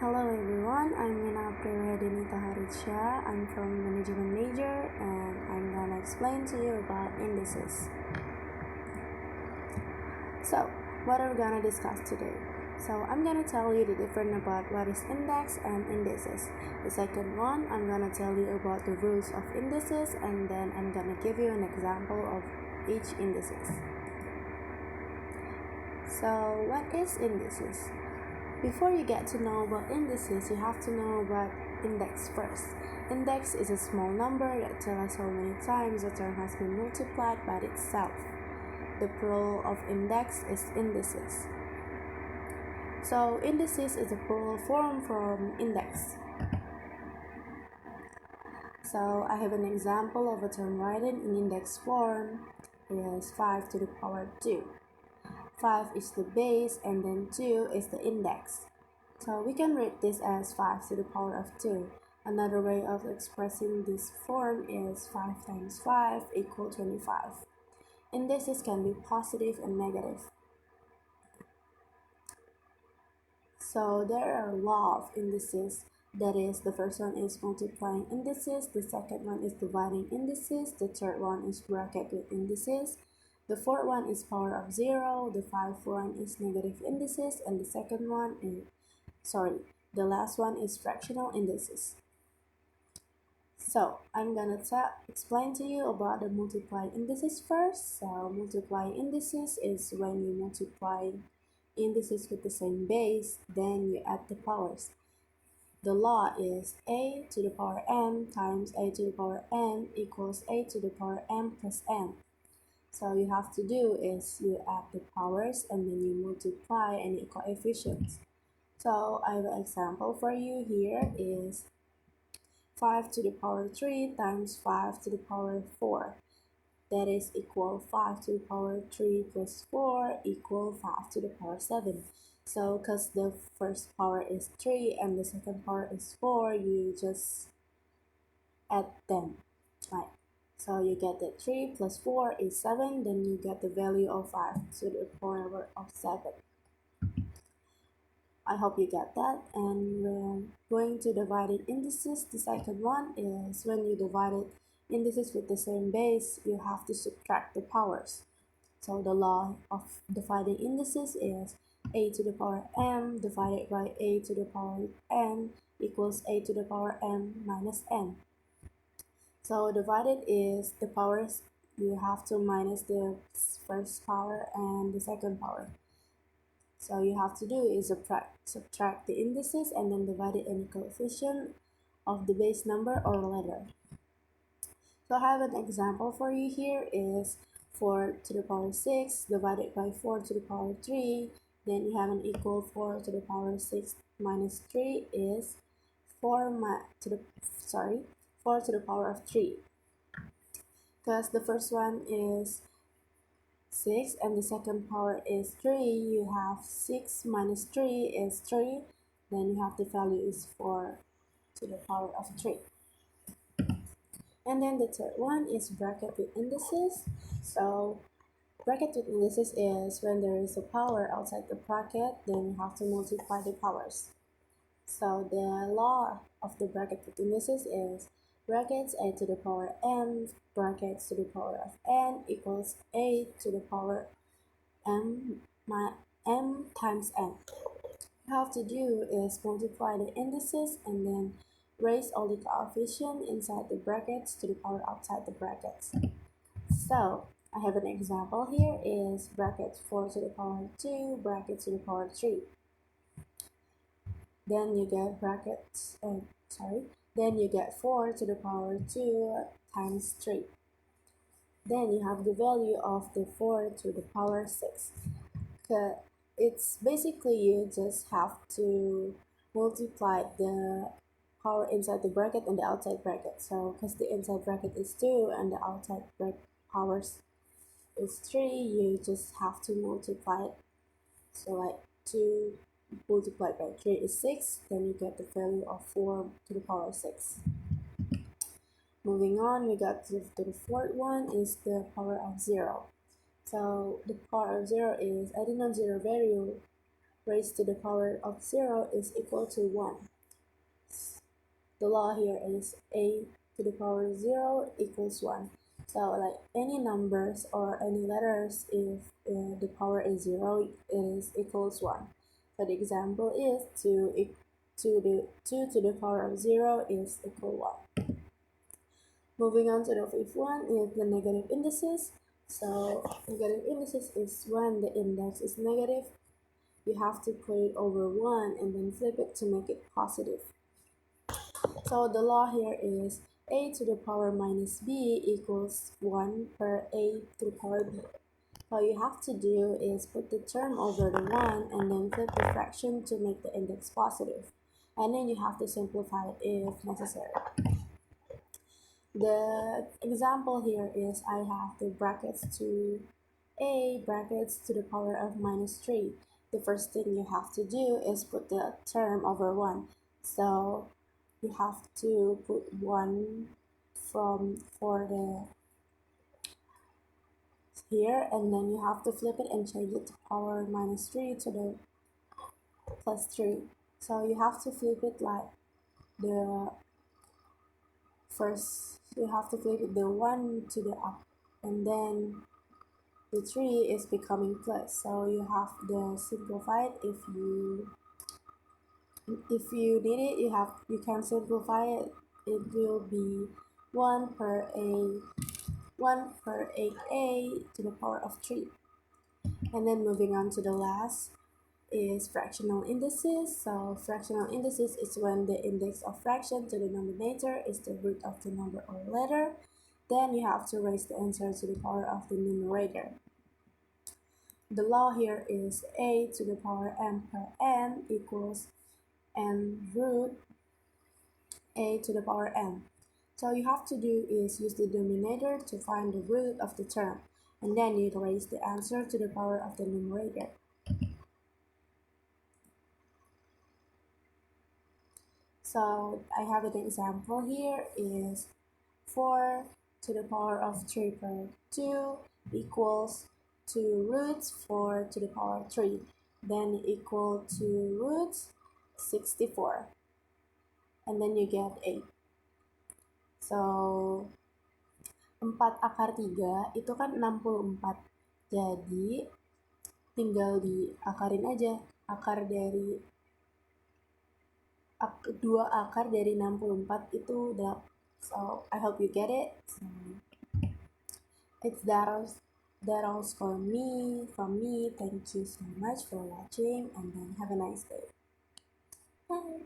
Hello everyone, I'm Wiena Aprilia Dianitha Haritsyah. I'm from management major and I'm gonna explain to you about indices. So, what are we gonna discuss today? So, I'm gonna tell you the difference about what is index and indices. The second one, I'm gonna tell you about the rules of indices, and then I'm gonna give you an example of each indices. So, what is indices? Before you get to know about indices, you have to know about index first. Index is a small number that tells us how many times a term has been multiplied by itself. The plural of index is indices. So indices is a plural form from index. So I have an example of a term written in index form. It is 5 to the power 2. 5 is the base and then 2 is the index. So we can write this as 5 to the power of 2. Another way of expressing this form is 5 times 5 equals 25. Indices can be positive and negative. So there are a lot of indices. That is, the first one is multiplying indices, the second one is dividing indices, the third one is bracket with indices, the fourth one is power of 0, the fifth one is negative indices, and the last one is fractional indices. So I'm gonna explain to you about the multiplying indices first. So multiplying indices is when you multiply indices with the same base, then you add the powers. The law is a to the power m times a to the power n equals a to the power m plus n. So you have to do is you add the powers and then you multiply any coefficients. So I have an example for you here is 5 to the power 3 times 5 to the power 4. That is equal 5 to the power 3 plus 4 equal 5 to the power 7. So because the first power is 3 and the second power is 4, you just add them, right? So you get that 3 plus 4 is 7, then you get the value of 5 to the power of 7. I hope you get that. And when going to divided indices, the second one is when you divided indices with the same base, you have to subtract the powers. So the law of dividing indices is a to the power m divided by a to the power n equals a to the power m minus n. So divided is the powers, you have to minus the first power and the second power. So you have to do is subtract the indices and then divide it any coefficient of the base number or letter. So I have an example for you here is 4 to the power 6 divided by 4 to the power 3. Then you have an equal 4 to the power 6 minus 3 is 4 to the power of 3. Because the first one is 6 and the second power is 3, you have 6 minus 3 is 3, then you have the value is 4 to the power of 3. And then the third one is bracket with indices. So bracket with indices is when there is a power outside the bracket, then you have to multiply the powers. So the law of the bracket with indices is brackets a to the power m brackets to the power of n equals a to the power m times n. What you have to do is multiply the indices and then raise all the coefficients inside the brackets to the power outside the brackets. So I have an example here is bracket 4 to the power 2 bracket to the power 3. Then you get then you get 4 to the power 2 times 3. Then you have the value of the 4 to the power 6. It's basically you just have to multiply the power inside the bracket and the outside bracket. So because the inside bracket is 2 and the outside powers is 3, you just have to multiply it. So like 2 multiplied by 3 is 6, then you get the value of 4 to the power 6. Moving on, we got to the fourth one is the power of 0. So the power of 0 is any non-zero value raised to the power of 0 is equal to 1. The law here is a to the power 0 equals 1. So like any numbers or any letters, if the power is 0, it is equals 1. So the example is 2 to the power of 0 is equal 1. Moving on to the fifth one is the negative indices. So negative indices is when the index is negative. You have to put it over 1 and then flip it to make it positive. So the law here is a to the power minus b equals 1 per a to the power b. All you have to do is put the term over the 1 and then flip the fraction to make the index positive. And then you have to simplify it if necessary. The example here is I have the brackets to a brackets to the power of minus 3. The first thing you have to do is put the term over 1. So you have to put 1 for the here, and then you have to flip it and change it to power minus 3 to the plus 3. So you have to flip it like the first, you have to flip it the 1 to the up, and then the 3 is becoming plus. So you have to simplify it. If you need it, you can simplify it. It will be 1 per a 1 per 8a to the power of 3. And then moving on to the last is fractional indices. So fractional indices is when the index of fraction to the denominator is the root of the number or letter. Then you have to raise the answer to the power of the numerator. The law here is a to the power m per n equals n root a to the power n. So all you have to do is use the denominator to find the root of the term, and then you raise the answer to the power of the numerator. So I have an example here is 4 to the power of 3 per 2 equals 2 roots 4 to the power of 3. Then equal to roots 64. And then you get 8. So 4 akar 3 itu kan 64. Jadi tinggal diakarin aja. Akar dari 2 akar dari 64 itu udah. So I hope you get it. So, it's that all from me. Thank you so much for watching, and then have a nice day. Bye.